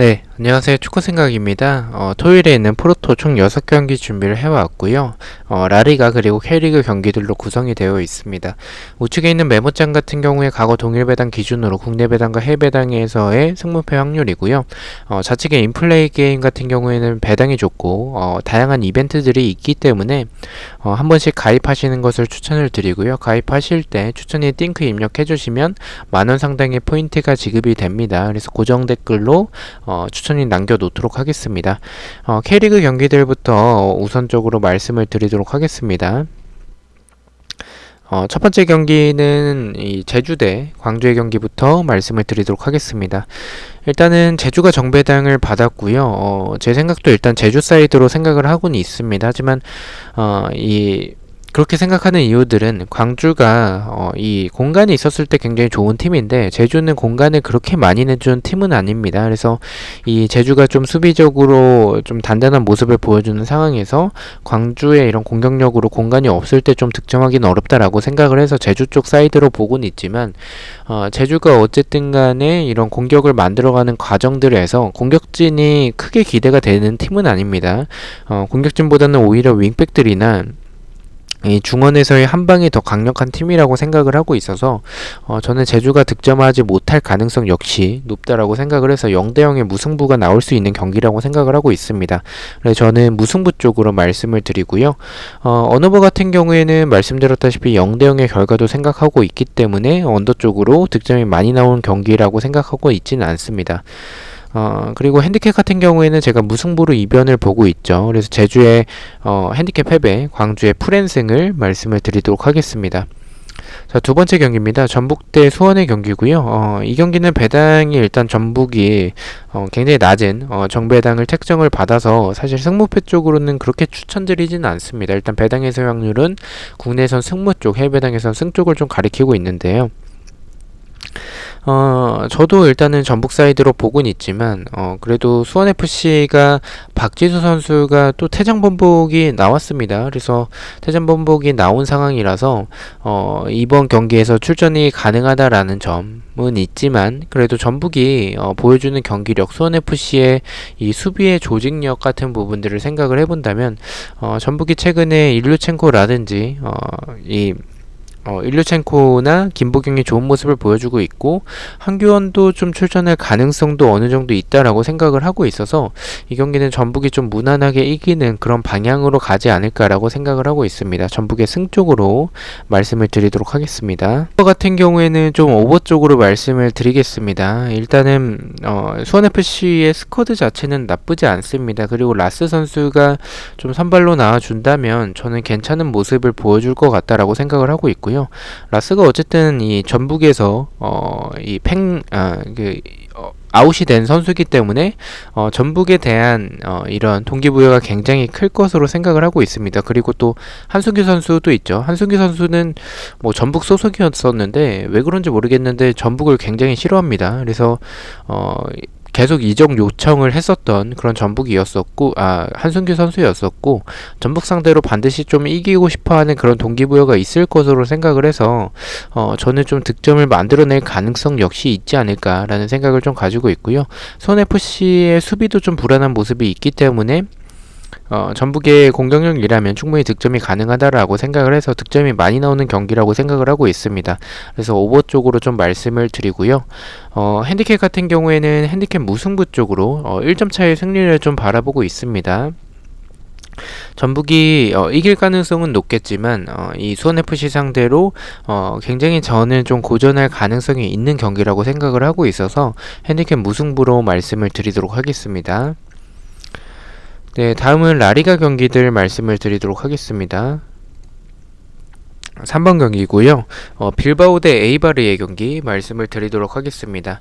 네, 안녕하세요. 축구생각입니다. 토요일에 있는 프로토 총 6경기 준비를 해왔고요. 라리가 그리고 K리그 경기들로 구성이 되어 있습니다. 우측에 있는 메모장 같은 경우에 과거 동일 배당 기준으로 국내 배당과 해외 배당에서의 승무패 확률이고요. 좌측에 인플레이 게임 같은 경우에는 배당이 좋고 다양한 이벤트들이 있기 때문에 한 번씩 가입하시는 것을 추천을 드리고요. 가입하실 때 추천인 띵크 입력해주시면 만원 상당의 포인트가 지급이 됩니다. 그래서 고정 댓글로 추천인 남겨놓도록 하겠습니다. K리그 경기들부터 우선적으로 말씀을 드리도록 하겠습니다. 첫 번째 경기는 이 제주 대 광주의 경기부터 말씀을 드리도록 하겠습니다. 일단은 제주가 정배당을 받았고요. 제 생각도 일단 제주 사이드로 생각을 하고는 있습니다. 하지만 그렇게 생각하는 이유들은 광주가 이 공간이 있었을 때 굉장히 좋은 팀인데 제주는 공간을 그렇게 많이 내준 팀은 아닙니다. 그래서 이 제주가 좀 수비적으로 좀 단단한 모습을 보여주는 상황에서 광주의 이런 공격력으로 공간이 없을 때 좀 득점하기는 어렵다라고 생각을 해서 제주 쪽 사이드로 보고는 있지만 제주가 어쨌든 간에 이런 공격을 만들어가는 과정들에서 공격진이 크게 기대가 되는 팀은 아닙니다. 공격진보다는 오히려 윙백들이나 이 중원에서의 한방이 더 강력한 팀이라고 생각을 하고 있어서 저는 제주가 득점하지 못할 가능성 역시 높다라고 생각을 해서 0대0의 무승부가 나올 수 있는 경기라고 생각을 하고 있습니다. 그래서 저는 무승부 쪽으로 말씀을 드리고요. 언어버 같은 경우에는 말씀드렸다시피 0대0의 결과도 생각하고 있기 때문에 언더 쪽으로 득점이 많이 나오는 경기라고 생각하고 있지는 않습니다. 그리고 핸디캡 같은 경우에는 제가 무승부로 이변을 보고 있죠. 그래서 제주의 핸디캡 패배, 광주의 풀앤승을 말씀을 드리도록 하겠습니다. 자, 두 번째 경기입니다. 전북 대 수원의 경기고요. 이 경기는 배당이 일단 전북이 굉장히 낮은 정배당을 책정을 받아서 사실 승무패 쪽으로는 그렇게 추천드리지는 않습니다. 일단 배당에서 확률은 국내선 승무 쪽, 해외 배당에선 승 쪽을 좀 가리키고 있는데요. 저도 일단은 전북 사이드로 보곤 있지만, 그래도 수원FC가 박지수 선수가 또 퇴장 번복이 나왔습니다. 그래서 퇴장 번복이 나온 상황이라서, 이번 경기에서 출전이 가능하다라는 점은 있지만, 그래도 전북이 보여주는 경기력, 수원FC의 이 수비의 조직력 같은 부분들을 생각을 해본다면, 전북이 최근에 일루첸코라든지, 일류첸코나 김보경이 좋은 모습을 보여주고 있고 한규원도 좀 출전할 가능성도 어느 정도 있다라고 생각을 하고 있어서 이 경기는 전북이 좀 무난하게 이기는 그런 방향으로 가지 않을까라고 생각을 하고 있습니다. 전북의 승 쪽으로 말씀을 드리도록 하겠습니다. 오버 같은 경우에는 좀 오버 쪽으로 말씀을 드리겠습니다. 일단은 수원FC의 스쿼드 자체는 나쁘지 않습니다. 그리고 라스 선수가 좀 선발로 나와준다면 저는 괜찮은 모습을 보여줄 것 같다라고 생각을 하고 있고요. 라스가 어쨌든 이 전북에서 아웃이 된 선수이기 때문에 전북에 대한 이런 동기부여가 굉장히 클 것으로 생각을 하고 있습니다. 그리고 또 한순규 선수도 있죠. 한순규 선수는 뭐 전북 소속이었었는데 왜 그런지 모르겠는데 전북을 굉장히 싫어합니다. 그래서 계속 이적 요청을 했었던 그런 전북이었었고, 한순규 선수였었고, 전북 상대로 반드시 좀 이기고 싶어하는 그런 동기부여가 있을 것으로 생각을 해서, 저는 좀 득점을 만들어낼 가능성 역시 있지 않을까라는 생각을 좀 가지고 있고요. 수원FC의 수비도 좀 불안한 모습이 있기 때문에, 전북의 공격력이라면 충분히 득점이 가능하다라고 생각을 해서 득점이 많이 나오는 경기라고 생각을 하고 있습니다. 그래서 오버 쪽으로 좀 말씀을 드리고요. 핸디캡 같은 경우에는 핸디캡 무승부 쪽으로 1점 차의 승리를 좀 바라보고 있습니다. 전북이 이길 가능성은 높겠지만 이 수원FC 상대로 굉장히 저는 좀 고전할 가능성이 있는 경기라고 생각을 하고 있어서 핸디캡 무승부로 말씀을 드리도록 하겠습니다. 네, 다음은 라리가 경기들 말씀을 드리도록 하겠습니다. 3번 경기고요. 빌바오 대 에이바르의 경기 말씀을 드리도록 하겠습니다.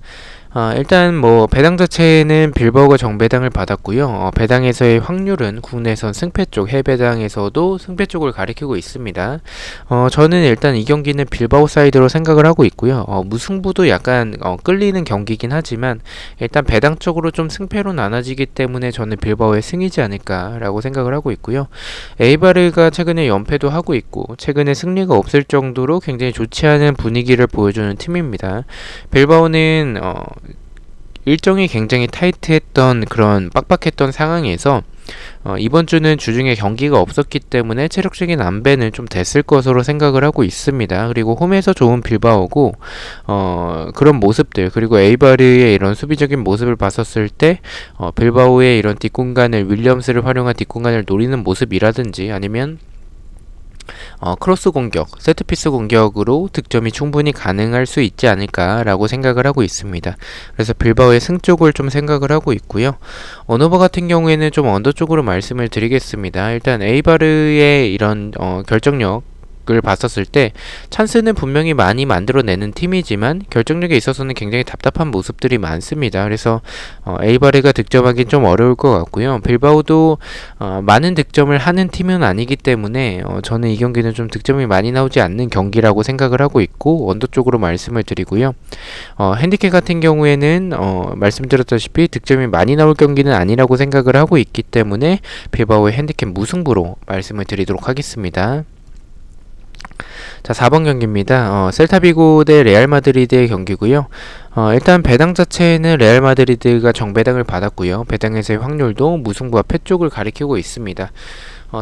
일단 뭐 배당 자체는 빌바오가 정배당을 받았고요. 배당에서의 확률은 국내선 승패 쪽, 해배당에서도 승패 쪽을 가리키고 있습니다. 저는 일단 이 경기는 빌바오 사이드로 생각을 하고 있고요. 무승부도 약간 끌리는 경기긴 하지만 일단 배당 쪽으로 좀 승패로 나눠지기 때문에 저는 빌바오의 승이지 않을까라고 생각을 하고 있고요. 에이바르가 최근에 연패도 하고 있고 최근에 승리가 없을 정도로 굉장히 좋지 않은 분위기를 보여주는 팀입니다. 빌바오는 일정이 굉장히 타이트했던 그런 빡빡했던 상황에서 이번 주는 주중에 경기가 없었기 때문에 체력적인 안배는 좀 됐을 것으로 생각을 하고 있습니다. 그리고 홈에서 좋은 빌바오고 그런 모습들, 그리고 에이바르의 이런 수비적인 모습을 봤었을 때 빌바오의 이런 뒷공간을, 윌리엄스를 활용한 뒷공간을 노리는 모습이라든지, 아니면 크로스 공격, 세트피스 공격으로 득점이 충분히 가능할 수 있지 않을까라고 생각을 하고 있습니다. 그래서 빌바오의 승 쪽을 좀 생각을 하고 있고요. 언어버 같은 경우에는 좀 언더 쪽으로 말씀을 드리겠습니다. 일단 에이바르의 이런 결정력 을 봤었을 때 찬스는 분명히 많이 만들어내는 팀이지만 결정력에 있어서는 굉장히 답답한 모습들이 많습니다. 그래서 에이바르가 득점하기는 좀 어려울 것 같고요. 빌바오도 많은 득점을 하는 팀은 아니기 때문에 저는 이 경기는 좀 득점이 많이 나오지 않는 경기라고 생각을 하고 있고, 언더 쪽으로 말씀을 드리고요. 핸디캡 같은 경우에는 말씀드렸다시피 득점이 많이 나올 경기는 아니라고 생각을 하고 있기 때문에 빌바오의 핸디캡 무승부로 말씀을 드리도록 하겠습니다. 자, 4번 경기입니다. 셀타비고 대 레알 마드리드의 경기고요. 일단 배당 자체는 레알 마드리드가 정배당을 받았고요. 배당에서의 확률도 무승부와 패 쪽을 가리키고 있습니다.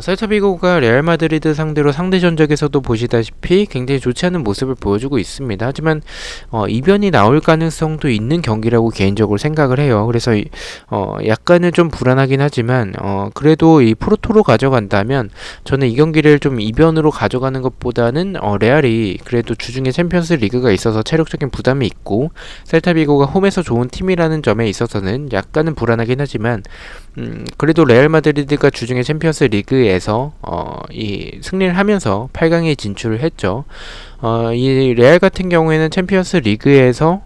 셀타비고가 레알 마드리드 상대로 상대 전적에서도 보시다시피 굉장히 좋지 않은 모습을 보여주고 있습니다. 하지만 이변이 나올 가능성도 있는 경기라고 개인적으로 생각을 해요. 그래서 약간은 좀 불안하긴 하지만 그래도 이 포르토로 가져간다면 저는 이 경기를 좀 이변으로 가져가는 것보다는 레알이 그래도 주중에 챔피언스 리그가 있어서 체력적인 부담이 있고 셀타비고가 홈에서 좋은 팀이라는 점에 있어서는 약간은 불안하긴 하지만 그래도 레알 마드리드가 주중에 챔피언스 리그에서 이 승리를 하면서 8강에 진출을 했죠. 이 레알 같은 경우에는 챔피언스 리그에서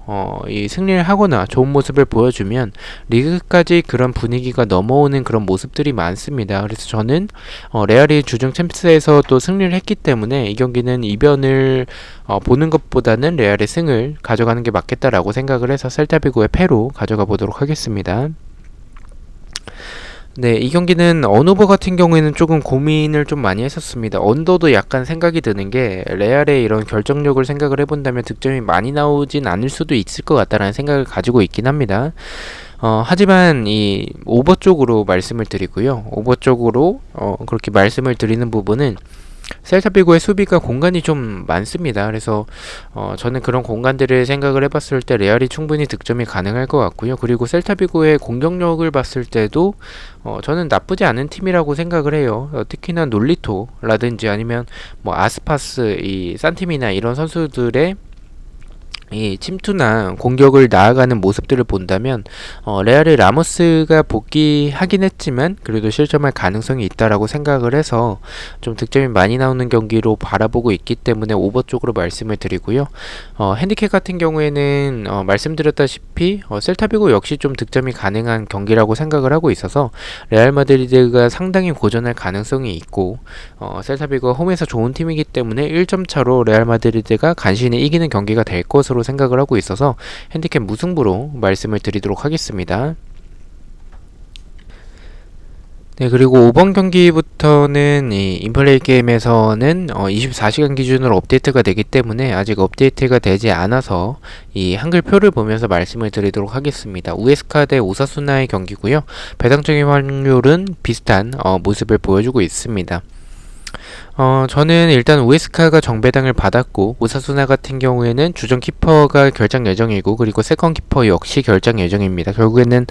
이 승리를 하거나 좋은 모습을 보여주면 리그까지 그런 분위기가 넘어오는 그런 모습들이 많습니다. 그래서 저는 레알이 주중 챔스에서 또 승리를 했기 때문에 이 경기는 이변을 보는 것보다는 레알의 승을 가져가는 게 맞겠다라고 생각을 해서 셀타비고의 패로 가져가 보도록 하겠습니다. 네, 이 경기는 언오버 같은 경우에는 조금 고민을 좀 많이 했었습니다. 언더도 약간 생각이 드는 게 레알의 이런 결정력을 생각을 해본다면 득점이 많이 나오진 않을 수도 있을 것 같다라는 생각을 가지고 있긴 합니다. 하지만 이 오버 쪽으로 말씀을 드리고요. 오버 쪽으로 그렇게 말씀을 드리는 부분은 셀타비고의 수비가 공간이 좀 많습니다. 그래서 저는 그런 공간들을 생각을 해봤을 때 레알이 충분히 득점이 가능할 것 같고요. 그리고 셀타비고의 공격력을 봤을 때도 저는 나쁘지 않은 팀이라고 생각을 해요. 특히나 놀리토라든지 아니면 뭐 아스파스, 이 산팀이나 이런 선수들의 이 침투나 공격을 나아가는 모습들을 본다면 레알의 라모스가 복귀하긴 했지만 그래도 실점할 가능성이 있다라고 생각을 해서 좀 득점이 많이 나오는 경기로 바라보고 있기 때문에 오버 쪽으로 말씀을 드리고요. 핸디캡 같은 경우에는 말씀드렸다시피 셀타비고 역시 좀 득점이 가능한 경기라고 생각을 하고 있어서 레알 마드리드가 상당히 고전할 가능성이 있고 셀타비고가 홈에서 좋은 팀이기 때문에 1점 차로 레알 마드리드가 간신히 이기는 경기가 될 것으로 생각을 하고 있어서 핸디캡 무승부로 말씀을 드리도록 하겠습니다. 네, 그리고 5번 경기부터는 이 인플레이 게임에서는 24시간 기준으로 업데이트가 되기 때문에 아직 업데이트가 되지 않아서 이 한글표를 보면서 말씀을 드리도록 하겠습니다. 우에스카 대 오사수나의 경기고요. 배당적인 확률은 비슷한 모습을 보여주고 있습니다. 저는 일단 우에스카가 정배당을 받았고 오사수나 같은 경우에는 주전 키퍼가 결장 예정이고 그리고 세컨 키퍼 역시 결장 예정입니다. 결국에는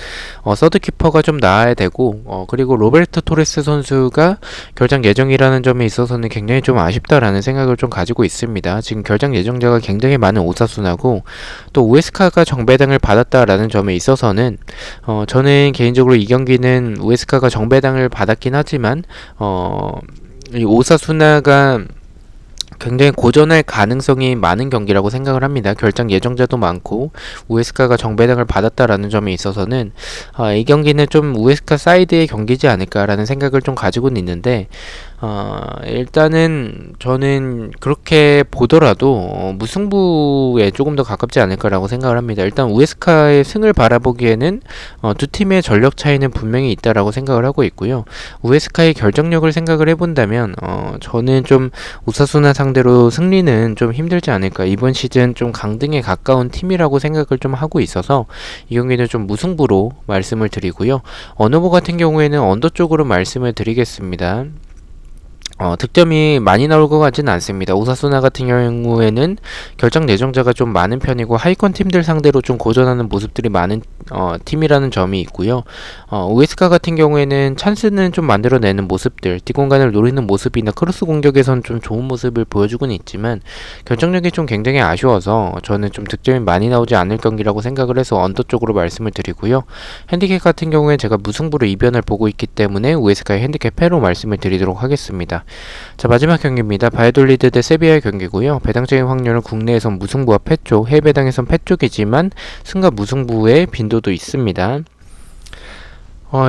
서드 키퍼가 좀 나아야 되고 그리고 로베르토 토레스 선수가 결장 예정이라는 점에 있어서는 굉장히 좀 아쉽다라는 생각을 좀 가지고 있습니다. 지금 결장 예정자가 굉장히 많은 오사수나고 또 우에스카가 정배당을 받았다라는 점에 있어서는 저는 개인적으로 이 경기는 우에스카가 정배당을 받았긴 하지만 이 오사수나가 굉장히 고전할 가능성이 많은 경기라고 생각을 합니다. 결장 예정자도 많고 우에스카가 정배당을 받았다라는 점에 있어서는 이 경기는 좀 우에스카 사이드의 경기지 않을까라는 생각을 좀 가지고는 있는데 일단은 저는 그렇게 보더라도 무승부에 조금 더 가깝지 않을까라고 생각을 합니다. 일단 우에스카의 승을 바라보기에는 두 팀의 전력 차이는 분명히 있다라고 생각을 하고 있고요. 우에스카의 결정력을 생각을 해본다면 저는 좀 오사수나 상대로 승리는 좀 힘들지 않을까. 이번 시즌 좀 강등에 가까운 팀이라고 생각을 좀 하고 있어서 이 경기는 좀 무승부로 말씀을 드리고요. 언어보 같은 경우에는 언더 쪽으로 말씀을 드리겠습니다. 득점이 많이 나올 것 같지는 않습니다. 오사수나 같은 경우에는 결정 내정자가 좀 많은 편이고 하위권 팀들 상대로 좀 고전하는 모습들이 많은 팀이라는 점이 있고요. 우에스카 같은 경우에는 찬스는 좀 만들어내는 모습들, 뒷공간을 노리는 모습이나 크로스 공격에선 좀 좋은 모습을 보여주고는 있지만 결정력이 좀 굉장히 아쉬워서 저는 좀 득점이 많이 나오지 않을 경기라고 생각을 해서 언더 쪽으로 말씀을 드리고요. 핸디캡 같은 경우에 제가 무승부로 이변을 보고 있기 때문에 우에스카의 핸디캡 패로 말씀을 드리도록 하겠습니다. 자, 마지막 경기입니다. 바이돌리드 대 세비야의 경기고요. 배당적인 확률은 국내에선 무승부와 패쪽, 해외 배당에선 패쪽이지만 승과 무승부의 빈도도 있습니다.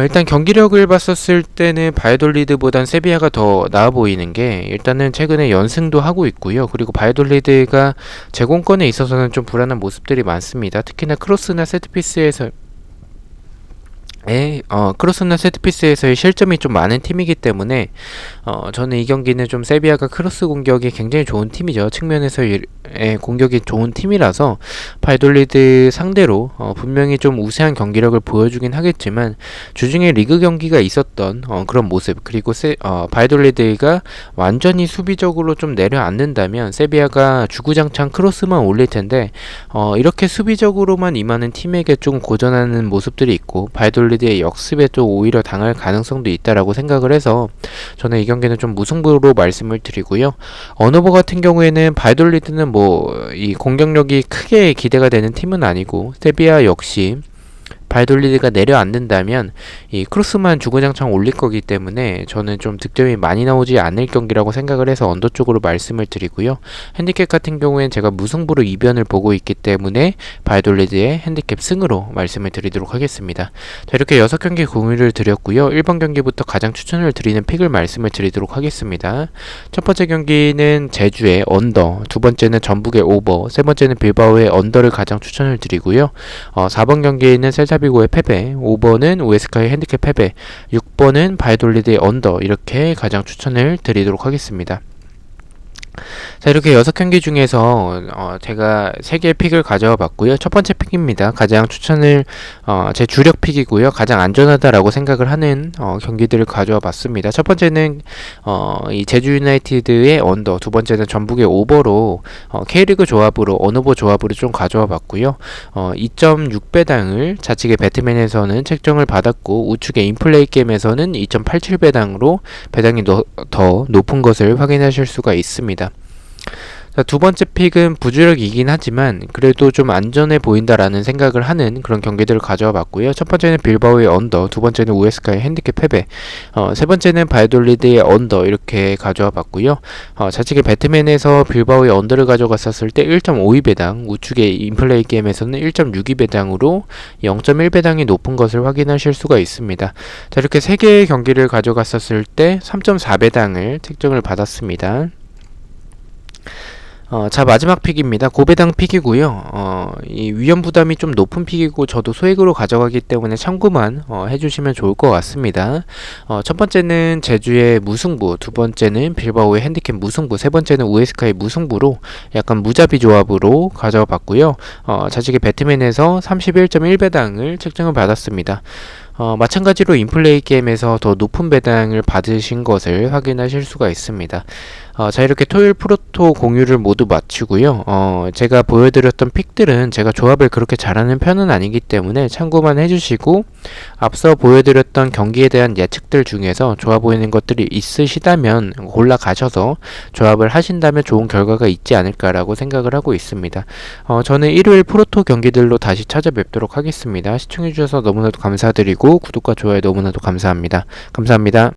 일단 경기력을 봤었을 때는 바이돌리드보단 세비야가 더 나아 보이는 게 일단은 최근에 연승도 하고 있고요. 그리고 바이돌리드가 제공권에 있어서는 좀 불안한 모습들이 많습니다. 특히나 크로스나 세트피스에서 크로스나 세트피스에서의 실점이 좀 많은 팀이기 때문에 저는 이 경기는 좀 세비야가 크로스 공격이 굉장히 좋은 팀이죠. 측면에서의 공격이 좋은 팀이라서 바이돌리드 상대로 분명히 좀 우세한 경기력을 보여주긴 하겠지만 주중에 리그 경기가 있었던 그런 모습, 그리고 바이돌리드가 완전히 수비적으로 좀 내려앉는다면 세비야가 주구장창 크로스만 올릴 텐데 이렇게 수비적으로만 임하는 팀에게 좀 고전하는 모습들이 있고 바이돌리드의 역습에 또 오히려 당할 가능성도 있다라고 생각을 해서 저는 이 경기는 좀 무승부로 말씀을 드리고요. 언어버 같은 경우에는 바이돌리드는 뭐 이 공격력이 크게 기대가 되는 팀은 아니고 세비야 역시 바이돌리드가 내려앉는다면 이 크로스만 주구장창 올릴 거기 때문에 저는 좀 득점이 많이 나오지 않을 경기라고 생각을 해서 언더 쪽으로 말씀을 드리고요. 핸디캡 같은 경우엔 제가 무승부로 이변을 보고 있기 때문에 바이돌리드의 핸디캡 승으로 말씀을 드리도록 하겠습니다. 자, 이렇게 6경기 공유를 드렸고요. 1번 경기부터 가장 추천을 드리는 픽을 말씀을 드리도록 하겠습니다. 첫 번째 경기는 제주의 언더, 두 번째는 전북의 오버, 세 번째는 빌바오의 언더를 가장 추천을 드리고요. 4번 경기는 셀타비고의 패배, 5번은 우에스카의 핸디캡 패배, 6번은 바이돌리드의 언더, 이렇게 가장 추천을 드리도록 하겠습니다. 자, 이렇게 6경기 중에서 제가 3개의 픽을 가져와 봤고요. 첫 번째 픽입니다. 가장 추천을 제 주력 픽이고요. 가장 안전하다라고 생각을 하는 경기들을 가져와 봤습니다. 첫 번째는 이 제주 유나이티드의 언더, 두 번째는 전북의 오버로 K리그 조합으로 언어보 조합으로 좀 가져와 봤고요. 2.6배당을 좌측의 배트맨에서는 책정을 받았고 우측의 인플레이 게임에서는 2.87배당으로 배당이 더 높은 것을 확인하실 수가 있습니다. 자, 두 번째 픽은 부주력이긴 하지만 그래도 좀 안전해 보인다라는 생각을 하는 그런 경기들을 가져와 봤고요. 첫 번째는 빌바오의 언더, 두 번째는 우에스카의 핸디캡 패배, 세 번째는 바이돌리드의 언더, 이렇게 가져와 봤고요. 좌측의 배트맨에서 빌바오의 언더를 가져갔었을 때 1.52배당, 우측의 인플레이 게임에서는 1.62배당으로 0.1배당이 높은 것을 확인하실 수가 있습니다. 자, 이렇게 3개의 경기를 가져갔었을 때 3.4배당을 책정을 받았습니다. 자, 마지막 픽입니다. 고배당 픽이고요. 이 위험 부담이 좀 높은 픽이고 저도 소액으로 가져가기 때문에 참고만 해주시면 좋을 것 같습니다. 첫 번째는 제주의 무승부, 두 번째는 빌바오의 핸디캡 무승부, 세 번째는 우에스카의 무승부로 약간 무자비 조합으로 가져와 봤고요. 좌측의 배트맨에서 31.1배당을 책정을 받았습니다. 마찬가지로 인플레이 게임에서 더 높은 배당을 받으신 것을 확인하실 수가 있습니다. 자, 이렇게 토요일 프로토 공유를 모두 마치고요. 제가 보여드렸던 픽들은 제가 조합을 그렇게 잘하는 편은 아니기 때문에 참고만 해주시고 앞서 보여드렸던 경기에 대한 예측들 중에서 좋아 보이는 것들이 있으시다면 골라 가셔서 조합을 하신다면 좋은 결과가 있지 않을까라고 생각을 하고 있습니다. 저는 일요일 프로토 경기들로 다시 찾아뵙도록 하겠습니다. 시청해주셔서 너무나도 감사드리고 구독과 좋아요 너무나도 감사합니다. 감사합니다.